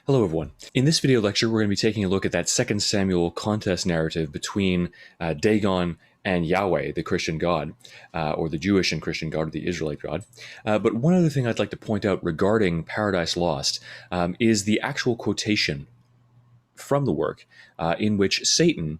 Hello, everyone. In this video lecture, we're going to be taking a look at that 2 Samuel contest narrative between Dagon and Yahweh, the Christian God, or the Jewish and Christian God, or the Israelite God. But one other thing I'd like to point out regarding Paradise Lost is the actual quotation from the work in which Satan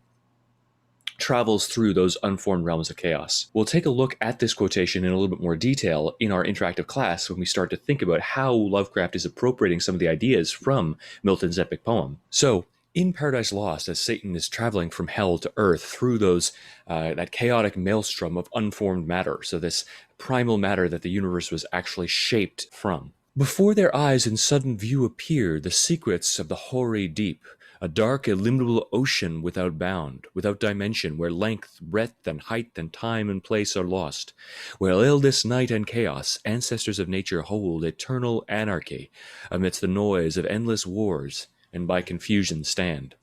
travels through those unformed realms of chaos. We'll take a look at this quotation in a little bit more detail in our interactive class when we start to think about how Lovecraft is appropriating some of the ideas from Milton's epic poem. So, in Paradise Lost, as Satan is traveling from hell to earth through that chaotic maelstrom of unformed matter, so this primal matter that the universe was actually shaped from, before their eyes in sudden view appear the secrets of the hoary deep, a dark, illimitable ocean without bound, without dimension, where length, breadth, and height, and time and place are lost, where illness, night, and chaos, ancestors of nature, hold eternal anarchy amidst the noise of endless wars, and by confusion stand.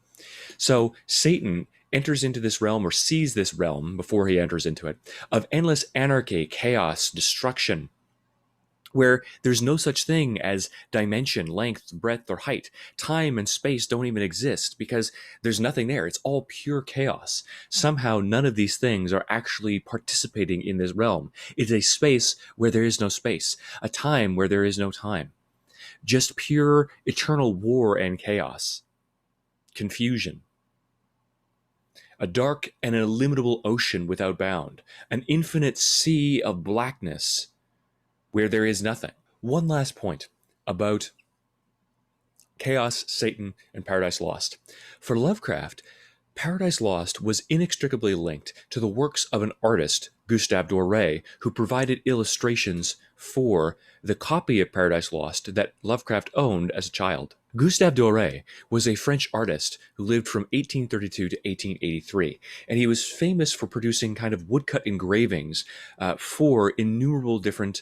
So Satan enters into this realm, or sees this realm before he enters into it, of endless anarchy, chaos, destruction, where there's no such thing as dimension, length, breadth, or height. Time and space don't even exist because there's nothing there. It's all pure chaos. Somehow, none of these things are actually participating in this realm. It's a space where there is no space, a time where there is no time. Just pure, eternal war and chaos. Confusion. A dark and illimitable ocean without bound. An infinite sea of blackness where there is nothing. One last point about chaos, Satan, and Paradise Lost. For Lovecraft, Paradise Lost was inextricably linked to the works of an artist, Gustave Doré, who provided illustrations for the copy of Paradise Lost that Lovecraft owned as a child. Gustave Doré was a French artist who lived from 1832 to 1883, and he was famous for producing kind of woodcut engravings for innumerable different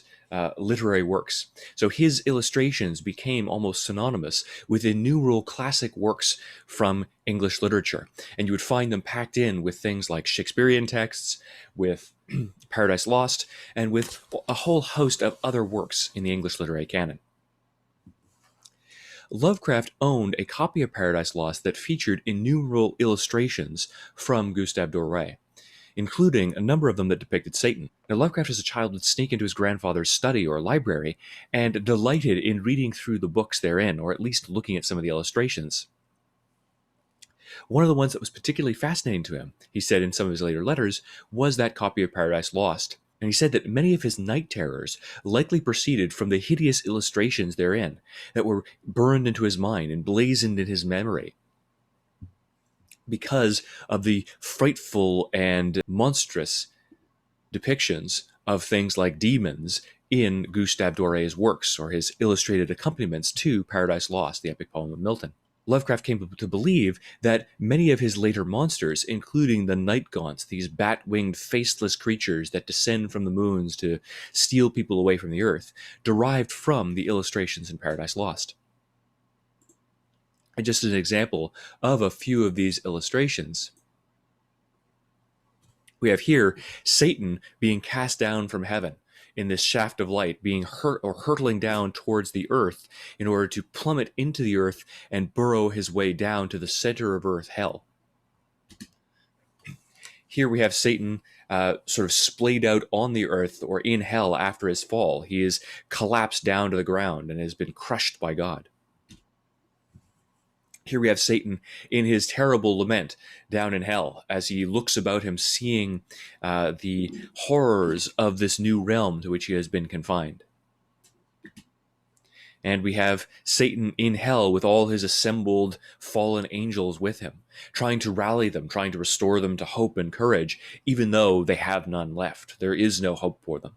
literary works. So his illustrations became almost synonymous with innumerable classic works from English literature, and you would find them packed in with things like Shakespearean texts, with Paradise Lost, and with a whole host of other works in the English literary canon. Lovecraft owned a copy of Paradise Lost that featured innumerable illustrations from Gustave Doré, including a number of them that depicted Satan. Now, Lovecraft as a child would sneak into his grandfather's study or library and delighted in reading through the books therein, or at least looking at some of the illustrations. One of the ones that was particularly fascinating to him, he said in some of his later letters, was that copy of Paradise Lost. And he said that many of his night terrors likely proceeded from the hideous illustrations therein that were burned into his mind and blazoned in his memory because of the frightful and monstrous depictions of things like demons in Gustave Doré's works, or his illustrated accompaniments to Paradise Lost, the epic poem of Milton. Lovecraft came to believe that many of his later monsters, including the night gaunts, these bat-winged, faceless creatures that descend from the moons to steal people away from the earth, derived from the illustrations in Paradise Lost. And just as an example of a few of these illustrations, we have here Satan being cast down from heaven in this shaft of light, being hurtling down towards the earth in order to plummet into the earth and burrow his way down to the center of earth, hell. Here we have Satan sort of splayed out on the earth or in hell after his fall. He is collapsed down to the ground and has been crushed by God. Here we have Satan in his terrible lament down in hell as he looks about him, seeing the horrors of this new realm to which he has been confined. And we have Satan in hell with all his assembled fallen angels with him, trying to rally them, trying to restore them to hope and courage, even though they have none left. There is no hope for them.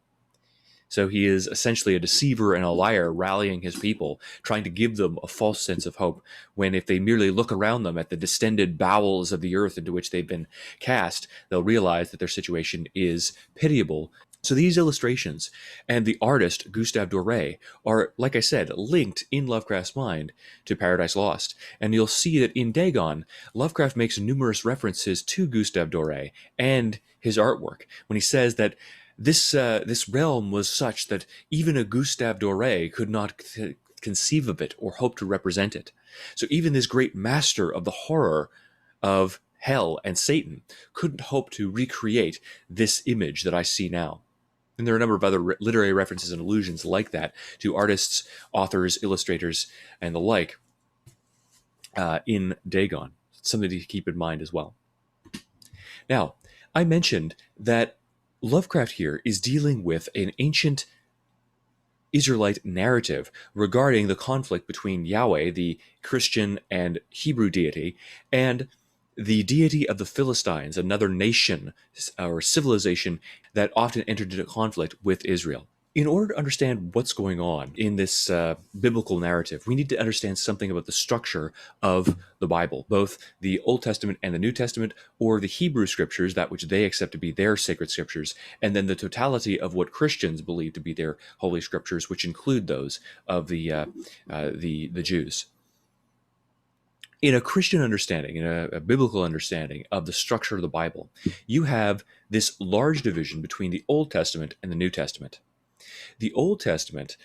So he is essentially a deceiver and a liar, rallying his people, trying to give them a false sense of hope, when if they merely look around them at the distended bowels of the earth into which they've been cast, they'll realize that their situation is pitiable. So these illustrations and the artist, Gustave Doré, are, like I said, linked in Lovecraft's mind to Paradise Lost. And you'll see that in Dagon, Lovecraft makes numerous references to Gustave Doré and his artwork when he says that this realm was such that even a Gustave Doré could not conceive of it or hope to represent it. So even this great master of the horror of hell and Satan couldn't hope to recreate this image that I see now. And there are a number of other literary references and allusions like that to artists, authors, illustrators, and the like in Dagon. It's something to keep in mind as well. Now, I mentioned that Lovecraft here is dealing with an ancient Israelite narrative regarding the conflict between Yahweh, the Christian and Hebrew deity, and the deity of the Philistines, another nation or civilization that often entered into conflict with Israel. In order to understand what's going on in this biblical narrative, we need to understand something about the structure of the Bible, both the Old Testament and the New Testament, or the Hebrew scriptures, that which they accept to be their sacred scriptures, and then the totality of what Christians believe to be their holy scriptures, which include those of the Jews. In a Christian understanding, in a biblical understanding of the structure of the Bible, you have this large division between the Old Testament and the New Testament. The Old Testament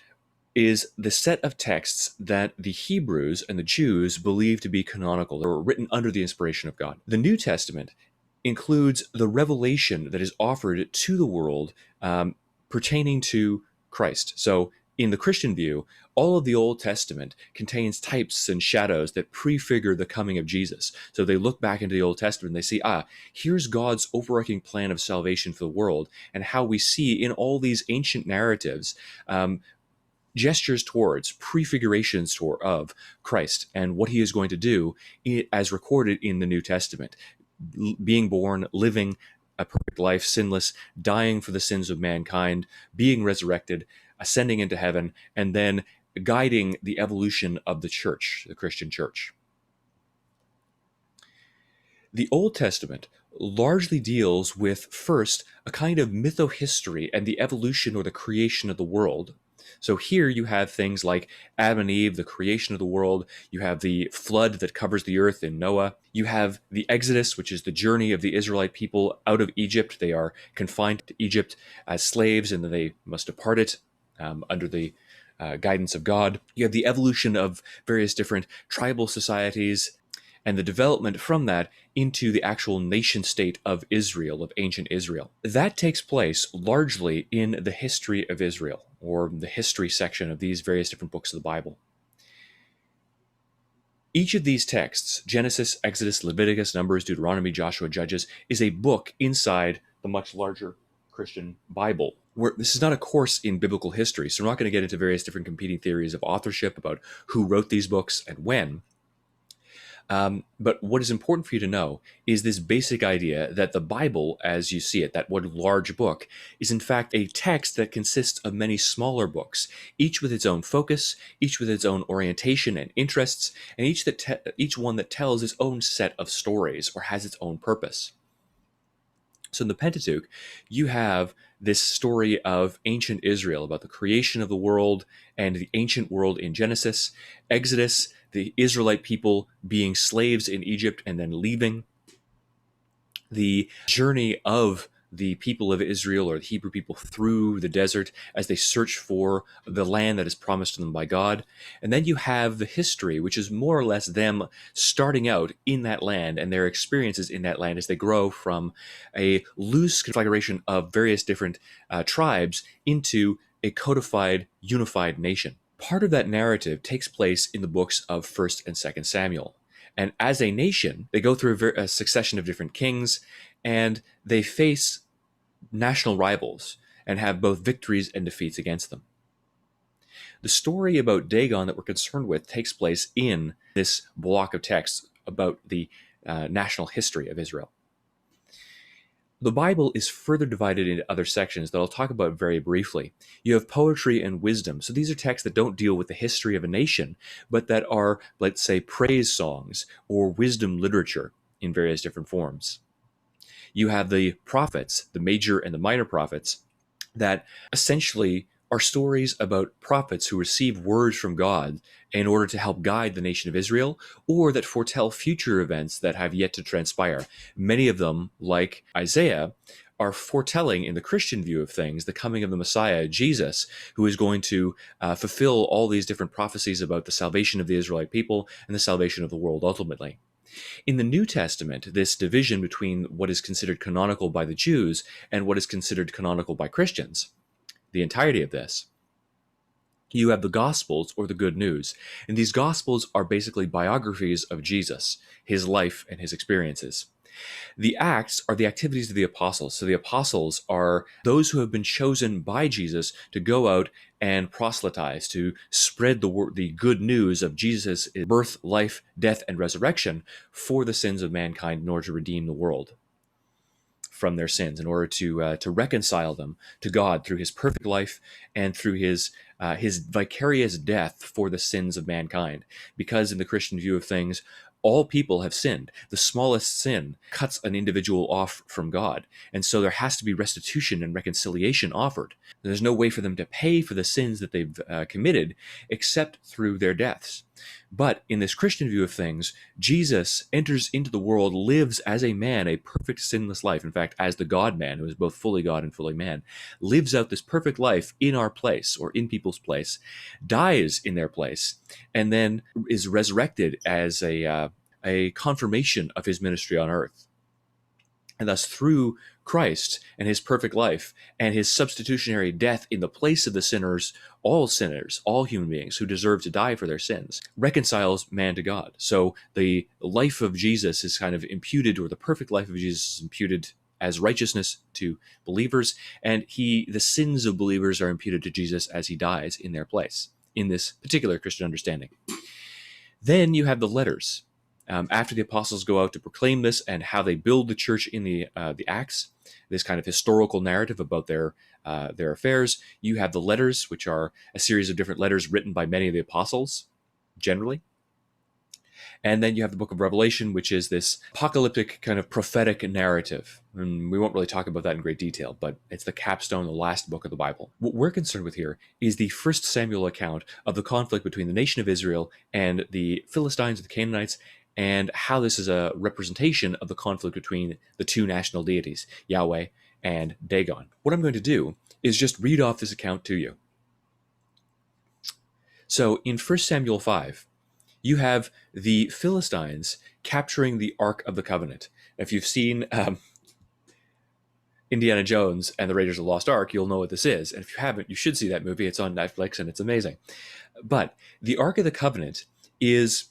is the set of texts that the Hebrews and the Jews believe to be canonical, that were written under the inspiration of God. The New Testament includes the revelation that is offered to the world pertaining to Christ. So in the Christian view, all of the Old Testament contains types and shadows that prefigure the coming of Jesus. So they look back into the Old Testament and they see, here's God's overarching plan of salvation for the world, and how we see in all these ancient narratives gestures towards, prefigurations of Christ and what he is going to do as recorded in the New Testament. Being born, living a perfect life, sinless, dying for the sins of mankind, being resurrected, ascending into heaven, and then guiding the evolution of the church, the Christian church. The Old Testament largely deals with, first, a kind of mytho-history and the evolution or the creation of the world. So here you have things like Adam and Eve, the creation of the world. You have the flood that covers the earth in Noah. You have the Exodus, which is the journey of the Israelite people out of Egypt. They are confined to Egypt as slaves, and then they must depart it under the guidance of God. You have the evolution of various different tribal societies and the development from that into the actual nation state of Israel, of ancient Israel. That takes place largely in the history of Israel, or the history section of these various different books of the Bible. Each of these texts, Genesis, Exodus, Leviticus, Numbers, Deuteronomy, Joshua, Judges, is a book inside the much larger Christian Bible. This is not a course in biblical history, so we're not going to get into various different competing theories of authorship about who wrote these books and when. But what is important for you to know is this basic idea that the Bible, as you see it, that one large book, is in fact a text that consists of many smaller books, each with its own focus, each with its own orientation and interests, and each one that tells its own set of stories or has its own purpose. So in the Pentateuch, you have this story of ancient Israel, about the creation of the world and the ancient world in Genesis, Exodus, the Israelite people being slaves in Egypt and then leaving, the journey of the people of Israel, or the Hebrew people, through the desert as they search for the land that is promised to them by God. And then you have the history, which is more or less them starting out in that land and their experiences in that land as they grow from a loose configuration of various different tribes into a codified, unified nation. Part of that narrative takes place in the books of 1st and 2nd Samuel. And as a nation, they go through a succession of different kings, and they face national rivals and have both victories and defeats against them. The story about Dagon that we're concerned with takes place in this block of texts about the national history of Israel. The Bible is further divided into other sections that I'll talk about very briefly. You have poetry and wisdom. So these are texts that don't deal with the history of a nation, but that are, let's say, praise songs or wisdom literature in various different forms. You have the prophets, the major and the minor prophets, that essentially are stories about prophets who receive words from God in order to help guide the nation of Israel, or that foretell future events that have yet to transpire. Many of them, like Isaiah, are foretelling, in the Christian view of things, the coming of the Messiah, Jesus, who is going to fulfill all these different prophecies about the salvation of the Israelite people and the salvation of the world ultimately. In the New Testament, this division between what is considered canonical by the Jews and what is considered canonical by Christians, the entirety of this, you have the Gospels, or the Good News. And these Gospels are basically biographies of Jesus, his life, and his experiences. The Acts are the activities of the apostles. So the apostles are those who have been chosen by Jesus to go out and proselytize, to spread the good news of Jesus' birth, life, death, and resurrection for the sins of mankind in order to redeem the world from their sins, in order to reconcile them to God through his perfect life and through his vicarious death for the sins of mankind. Because in the Christian view of things, all people have sinned. The smallest sin cuts an individual off from God. And so there has to be restitution and reconciliation offered. There's no way for them to pay for the sins that they've committed except through their deaths. But in this Christian view of things, Jesus enters into the world, lives as a man, a perfect sinless life. In fact, as the God-man, who is both fully God and fully man, lives out this perfect life in our place, or in people's place, dies in their place, and then is resurrected as a confirmation of his ministry on earth. And thus, through Christ and his perfect life and his substitutionary death in the place of the sinners, all human beings who deserve to die for their sins, reconciles man to God. So the life of Jesus is kind of imputed, or the perfect life of Jesus is imputed as righteousness to believers, and the sins of believers are imputed to Jesus as he dies in their place, in this particular Christian understanding. Then you have the letters. After the apostles go out to proclaim this, and how they build the church in the Acts, this kind of historical narrative about their affairs, you have the letters, which are a series of different letters written by many of the apostles, generally. And then you have the book of Revelation, which is this apocalyptic kind of prophetic narrative. And we won't really talk about that in great detail, but it's the capstone, the last book of the Bible. What we're concerned with here is the 1 Samuel account of the conflict between the nation of Israel and the Philistines, the Canaanites, and how this is a representation of the conflict between the two national deities, Yahweh and Dagon. What I'm going to do is just read off this account to you. So in 1 Samuel 5, you have the Philistines capturing the Ark of the Covenant. If you've seen Indiana Jones and the Raiders of the Lost Ark, you'll know what this is. And if you haven't, you should see that movie. It's on Netflix and it's amazing. But the Ark of the Covenant is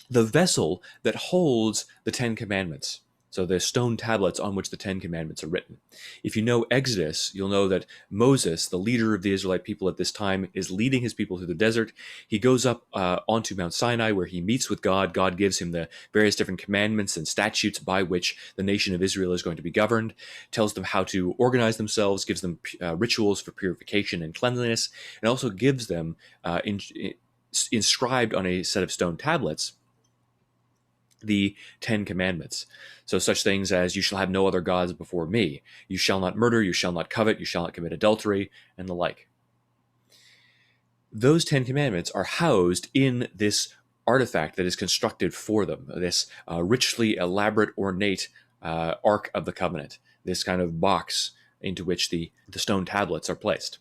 the vessel that holds the Ten Commandments. So the stone tablets on which the Ten Commandments are written. If you know Exodus, you'll know that Moses, the leader of the Israelite people at this time, is leading his people through the desert. He goes up onto Mount Sinai, where he meets with God. God gives him the various different commandments and statutes by which the nation of Israel is going to be governed, tells them how to organize themselves, gives them rituals for purification and cleanliness, and also gives them inscribed on a set of stone tablets the Ten Commandments. So such things as, you shall have no other gods before me, you shall not murder, you shall not covet, you shall not commit adultery, and the like. Those Ten Commandments are housed in this artifact that is constructed for them, this richly elaborate, ornate Ark of the Covenant, this kind of box into which the stone tablets are placed.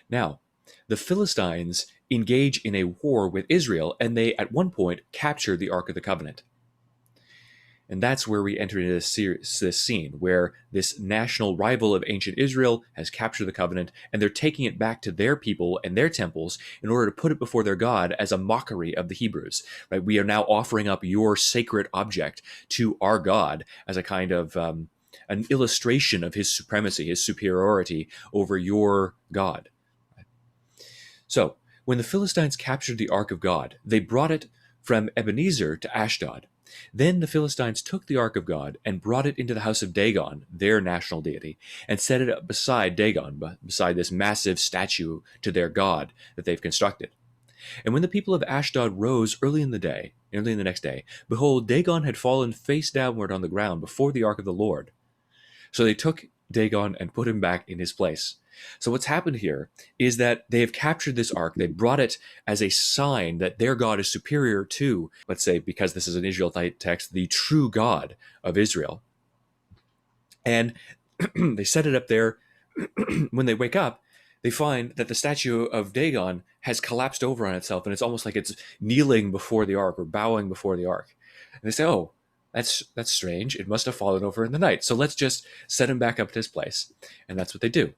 Now, the Philistines engage in a war with Israel, and they at one point capture the Ark of the Covenant. And that's where we enter into this scene, where this national rival of ancient Israel has captured the covenant, and they're taking it back to their people and their temples in order to put it before their God as a mockery of the Hebrews. Right? We are now offering up your sacred object to our God as a kind of an illustration of his supremacy, his superiority over your God. So, when the Philistines captured the Ark of God, they brought it from Ebenezer to Ashdod. Then the Philistines took the Ark of God and brought it into the house of Dagon, their national deity, and set it up beside Dagon, beside this massive statue to their god that they've constructed. And when the people of Ashdod rose early in the next day, behold, Dagon had fallen face downward on the ground before the Ark of the Lord. So they took Dagon and put him back in his place. So what's happened here is that they have captured this ark. They brought it as a sign that their God is superior to, let's say, because this is an Israelite text, the true God of Israel. And they set it up there. When they wake up, they find that the statue of Dagon has collapsed over on itself, and it's almost like it's kneeling before the ark or bowing before the ark. And they say, "Oh, that's strange. It must have fallen over in the night. So let's just set him back up to his place." And that's what they do.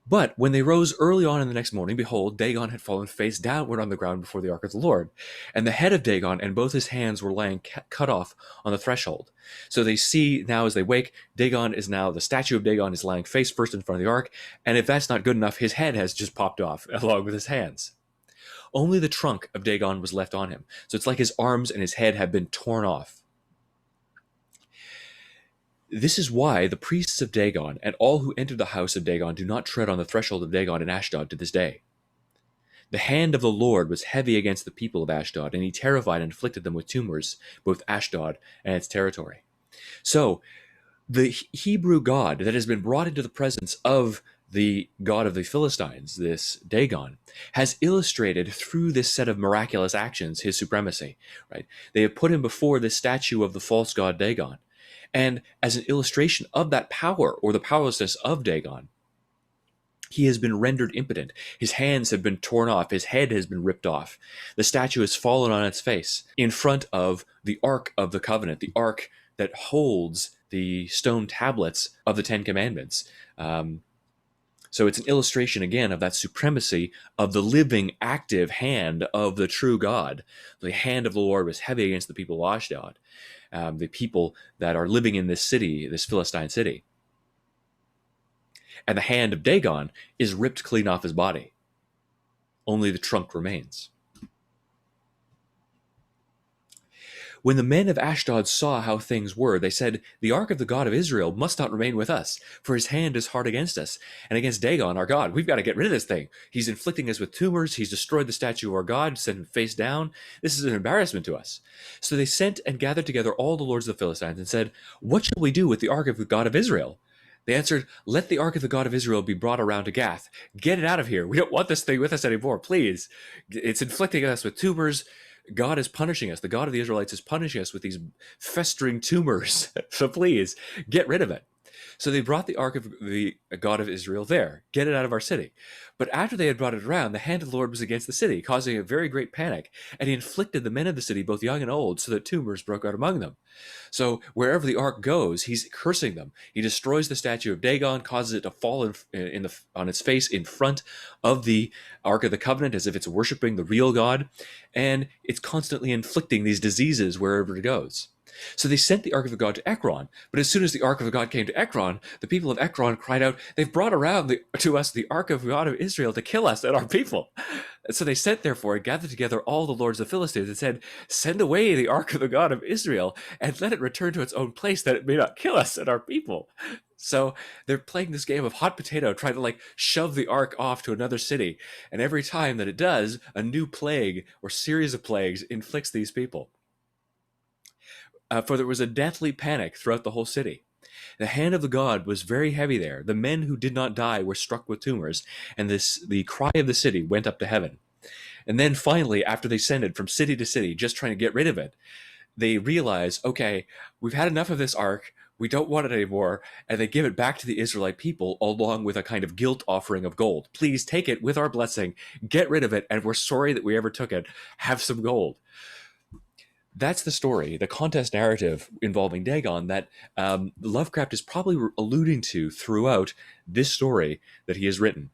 But when they rose early on in the next morning, behold, Dagon had fallen face downward on the ground before the ark of the Lord. And the head of Dagon and both his hands were lying cut off on the threshold. So they see now as they wake, the statue of Dagon is lying face first in front of the ark. And if that's not good enough, his head has just popped off along with his hands. Only the trunk of Dagon was left on him. So it's like his arms and his head have been torn off. This is why the priests of Dagon and all who enter the house of Dagon do not tread on the threshold of Dagon in Ashdod to this day. The hand of the Lord was heavy against the people of Ashdod, and he terrified and afflicted them with tumors, both Ashdod and its territory. So, the Hebrew God that has been brought into the presence of the God of the Philistines, this Dagon, has illustrated through this set of miraculous actions his supremacy. Right? They have put him before this statue of the false god Dagon. And as an illustration of that power or the powerlessness of Dagon, he has been rendered impotent. His hands have been torn off. His head has been ripped off. The statue has fallen on its face in front of the Ark of the Covenant, the Ark that holds the stone tablets of the Ten Commandments. So it's an illustration, again, of that supremacy of the living, active hand of the true God. The hand of the Lord was heavy against the people of Ashdod, the people that are living in this city, this Philistine city. And the hand of Dagon is ripped clean off his body. Only the trunk remains. When the men of Ashdod saw how things were, they said, "The ark of the God of Israel must not remain with us, for his hand is hard against us, and against Dagon, our God. We've got to get rid of this thing. He's inflicting us with tumors. He's destroyed the statue of our God, sent him face down. This is an embarrassment to us." So they sent and gathered together all the lords of the Philistines and said, "What shall we do with the ark of the God of Israel?" They answered, "Let the ark of the God of Israel be brought around to Gath. Get it out of here. We don't want this thing with us anymore, please. It's inflicting us with tumors. God is punishing us. The God of the Israelites is punishing us with these festering tumors. So please, get rid of it." So they brought the ark of the God of Israel there. Get it out of our city. But after they had brought it around, the hand of the Lord was against the city, causing a very great panic. And he inflicted the men of the city, both young and old, so that tumors broke out among them. So wherever the ark goes, he's cursing them. He destroys the statue of Dagon, causes it to fall on its face in front of the Ark of the Covenant as if it's worshiping the real God. And it's constantly inflicting these diseases wherever it goes. So they sent the Ark of the God to Ekron. But as soon as the Ark of the God came to Ekron, the people of Ekron cried out, "They've brought around to us the Ark of the God of Israel to kill us and our people." And so they sent, therefore, and gathered together all the lords of the Philistines and said, "Send away the Ark of the God of Israel and let it return to its own place, that it may not kill us and our people." So they're playing this game of hot potato, trying to shove the ark off to another city. And every time that it does, a new plague or series of plagues inflicts these people. For there was a deathly panic throughout the whole city. The hand of the God was very heavy there. The men who did not die were struck with tumors, and the cry of the city went up to heaven. And then finally, after they sent it from city to city, just trying to get rid of it, they realize, okay, we've had enough of this ark. We don't want it anymore. And they give it back to the Israelite people along with a kind of guilt offering of gold. "Please take it with our blessing. Get rid of it. And we're sorry that we ever took it. Have some gold." That's the story, the contest narrative involving Dagon that Lovecraft is probably alluding to throughout this story that he has written.